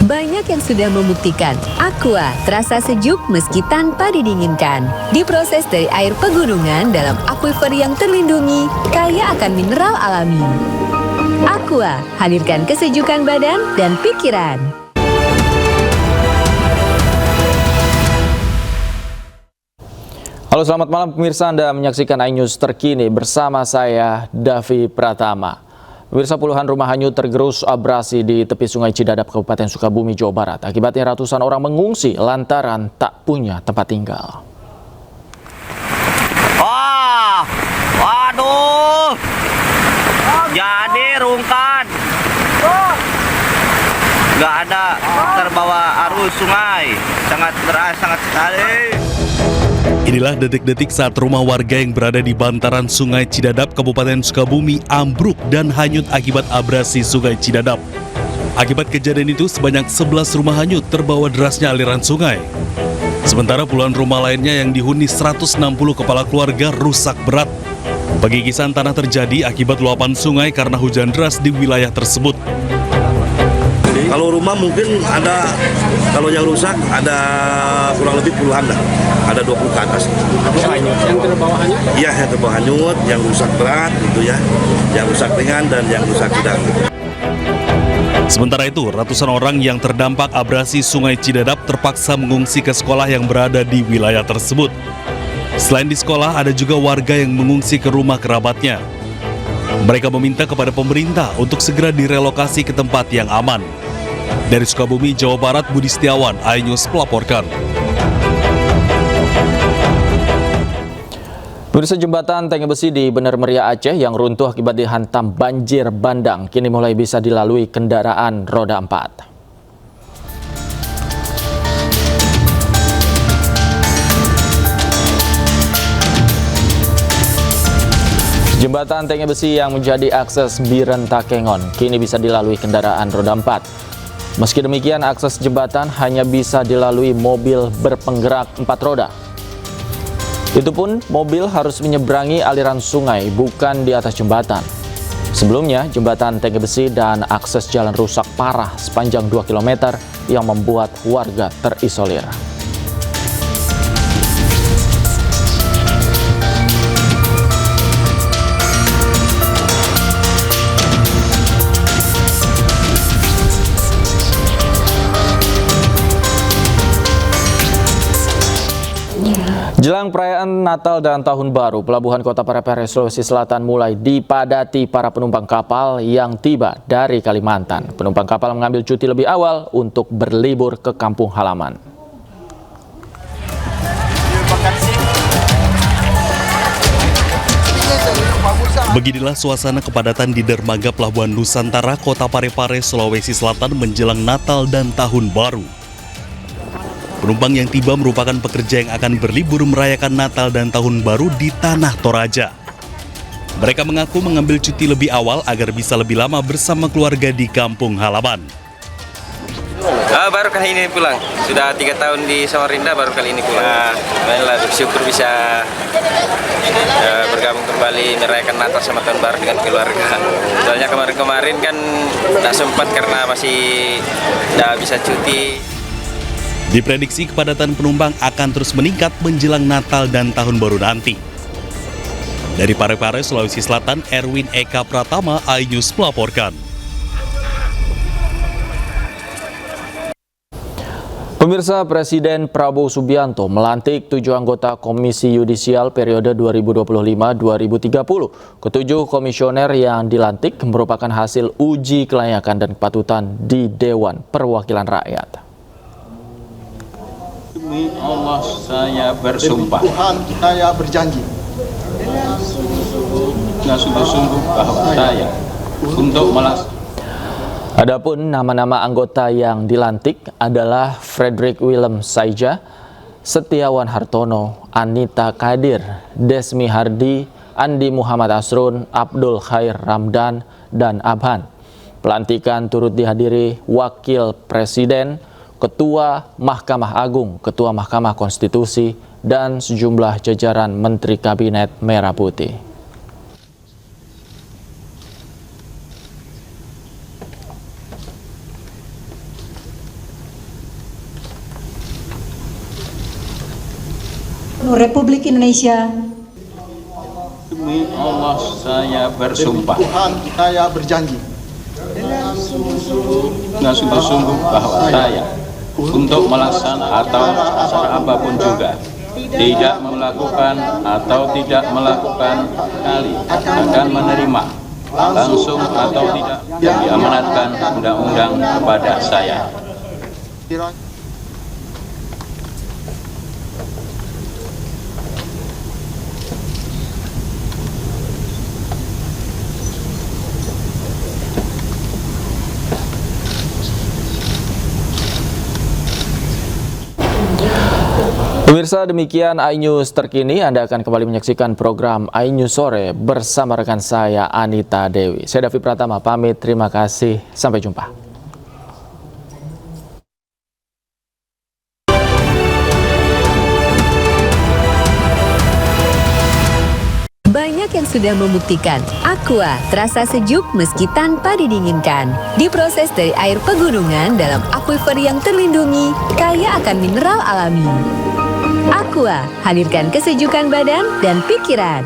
Banyak yang sudah membuktikan Aqua terasa sejuk meski tanpa didinginkan. Diproses dari air pegunungan dalam akuifer yang terlindungi, kaya akan mineral alami. Aqua, hadirkan kesejukan badan dan pikiran. Halo, selamat malam pemirsa, Anda menyaksikan iNews terkini bersama saya, Davi Pratama. Pemirsa, puluhan rumah hanyut tergerus abrasi di tepi Sungai Cidadap, Kabupaten Sukabumi, Jawa Barat. Akibatnya ratusan orang mengungsi lantaran tak punya tempat tinggal. Wah, waduh, jadi rungkat, nggak ada, terbawa arus sungai, sangat deras, sangat sekali. Inilah detik-detik saat rumah warga yang berada di bantaran Sungai Cidadap, Kabupaten Sukabumi ambruk dan hanyut akibat abrasi Sungai Cidadap. Akibat kejadian itu, sebanyak 11 rumah hanyut terbawa derasnya aliran sungai. Sementara puluhan rumah lainnya yang dihuni 160 kepala keluarga rusak berat. Pegigisan tanah terjadi akibat luapan sungai karena hujan deras di wilayah tersebut. Kalau rumah mungkin ada, kalau yang rusak ada kurang lebih puluhan dah. Ada 20 ke atas. Yang terbawa hanyut? Iya, yang terbawa hanyut, yang rusak berat gitu ya. Yang rusak ringan dan yang rusak sedang. Sementara itu, ratusan orang yang terdampak abrasi Sungai Cidadap terpaksa mengungsi ke sekolah yang berada di wilayah tersebut. Selain di sekolah, ada juga warga yang mengungsi ke rumah kerabatnya. Mereka meminta kepada pemerintah untuk segera direlokasi ke tempat yang aman. Dari Sukabumi, Jawa Barat, Budi Setiawan, iNews melaporkan. Pemirsa, jembatan Tengah Besi di Bener Meriah, Aceh yang runtuh akibat dihantam banjir bandang kini mulai bisa dilalui kendaraan roda 4. Jembatan Tengah Besi yang menjadi akses Biren Takengon kini bisa dilalui kendaraan roda 4. Meski demikian, akses jembatan hanya bisa dilalui mobil berpenggerak 4 roda. Itu pun mobil harus menyeberangi aliran sungai, bukan di atas jembatan. Sebelumnya, jembatan Tengah Besi dan akses jalan rusak parah sepanjang 2 km yang membuat warga terisolir. Jelang perayaan Natal dan Tahun Baru, Pelabuhan Kota Parepare, Sulawesi Selatan mulai dipadati para penumpang kapal yang tiba dari Kalimantan. Penumpang kapal mengambil cuti lebih awal untuk berlibur ke kampung halaman. Beginilah suasana kepadatan di dermaga Pelabuhan Nusantara, Kota Parepare, Sulawesi Selatan menjelang Natal dan Tahun Baru. Penumpang yang tiba merupakan pekerja yang akan berlibur merayakan Natal dan Tahun Baru di Tanah Toraja. Mereka mengaku mengambil cuti lebih awal agar bisa lebih lama bersama keluarga di kampung halaman. Baru kali ini pulang, sudah 3 tahun di Samarinda, baru kali ini pulang. Baiklah, bersyukur bisa bergabung kembali merayakan Natal sama Tahun Baru dengan keluarga. Soalnya kemarin-kemarin kan tak sempat karena masih tidak bisa cuti. Diprediksi kepadatan penumpang akan terus meningkat menjelang Natal dan Tahun Baru nanti. Dari Parepare, Sulawesi Selatan, Erwin Eka Pratama, iNews melaporkan. Pemirsa, Presiden Prabowo Subianto melantik 7 anggota Komisi Yudisial periode 2025-2030. Ketujuh komisioner yang dilantik merupakan hasil uji kelayakan dan kepatutan di Dewan Perwakilan Rakyat. Demi Allah saya bersumpah. Demi Tuhan saya berjanji. Sungguh-sungguh bahwa saya untuk melaksanakan. Adapun nama-nama anggota yang dilantik adalah Frederick Willem Saija, Setiawan Hartono, Anita Kadir, Desmi Hardi, Andi Muhammad Asrun, Abdul Khair Ramdan, dan Abhan. Pelantikan turut dihadiri Wakil Presiden, Ketua Mahkamah Agung, Ketua Mahkamah Konstitusi, dan sejumlah jajaran Menteri Kabinet Merah Putih. Republik Indonesia. Demi Allah saya bersumpah Tuhan saya berjanji dengan sungguh-sungguh bahwa saya untuk melaksanakan atau cara apapun juga tidak melakukan atau tidak melakukan kali akan menerima langsung atau tidak yang diamanatkan undang-undang kepada saya. Pemirsa, demikian iNews terkini. Anda akan kembali menyaksikan program iNews Sore bersama rekan saya Anita Dewi. Saya Davi Pratama pamit, terima kasih, sampai jumpa. Banyak yang sudah membuktikan Aqua terasa sejuk meski tanpa didinginkan. Diproses dari air pegunungan dalam aquifer yang terlindungi, kaya akan mineral alami. Aqua, hadirkan kesejukan badan dan pikiran.